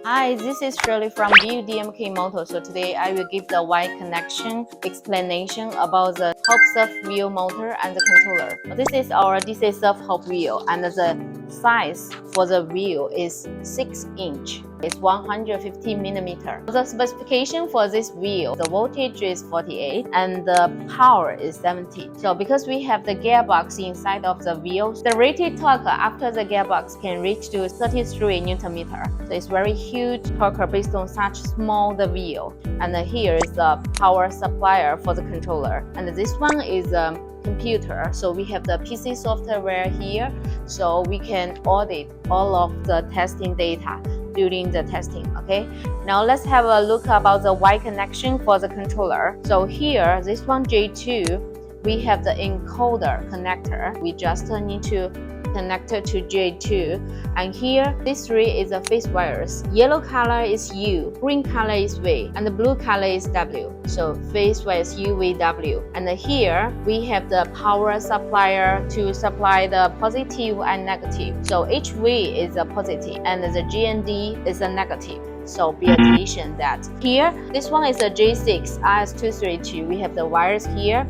Hi, this is Shirley from BeUDMKE Motor. So today I will give the wire connection explanation about the hub servo wheel motor and the controller. This is our DC servo hub wheel, and the size for the wheel is 6 inch. It's 150 millimeter. The specification for this wheel, the voltage is 48 and the power is 70. So because we have the gearbox inside of the wheel, the rated torque after the gearbox can reach to 33 Newton meter. So it's very huge torque based on such small the wheel. And here is the power supplier for the controller. And this one is a computer. So we have the PC software here, so we can audit all of the testing data during the testing. Okay, now let's have a look about the wire connection for the controller. So here, this one J2, we have the encoder connector. We just need to connect it to J2, and here this three is the phase wires. Yellow color is U, green color is V, and the blue color is W. So phase wire is U, V, W. And here we have the power supplier to supply the positive and negative. So each V is a positive and the G and D is a negative. So pay attention that here, this one is a J6 RS232. We have the wires here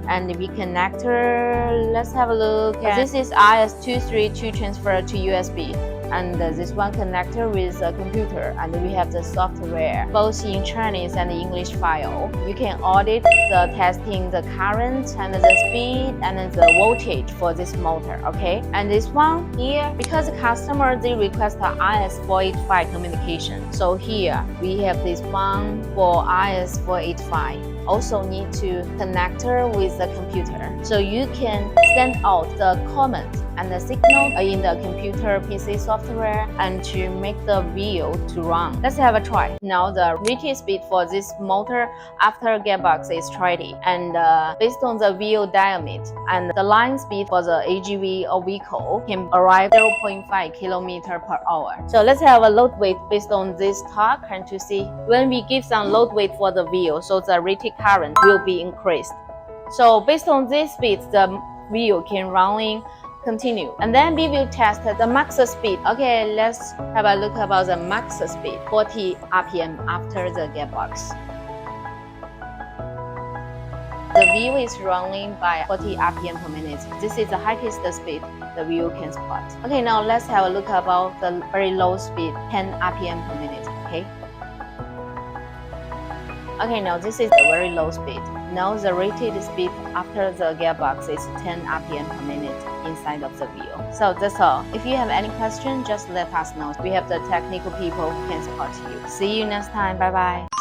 and the connector. Let's have a look. This is RS232 transfer to USB. And this one connector with a computer, and we have the software both in Chinese and English file. You can audit the testing the current and the speed and the voltage for this motor. Okay, and this one here, because the customer they request the RS485 communication, so here we have this one for RS485. Also need to connector with the computer, so you can send out the comment and the signal in the computer PC software and to make the wheel to run. Let's have a try. Now the rated speed for this motor after gearbox is 30, and based on the wheel diameter and the line speed for the AGV or vehicle can arrive 0.5 km/h. So let's have a load weight based on this torque and to see when we give some load weight for the wheel, so the rated current will be increased. So based on this speed, the wheel can running continue, and then we will test the max speed. Okay, let's have a look about the max speed, 40 rpm after the gearbox. The wheel is running by 40 rpm per minute. This is the highest speed the wheel can support. Okay, now let's have a look about the very low speed, 10 rpm per minute. Okay, now this is the very low speed. Now the rated speed after the gearbox is 10 rpm per minute inside of the wheel. So that's all. If you have any question, just let us know. We have the technical people who can support you. See you next time. Bye bye.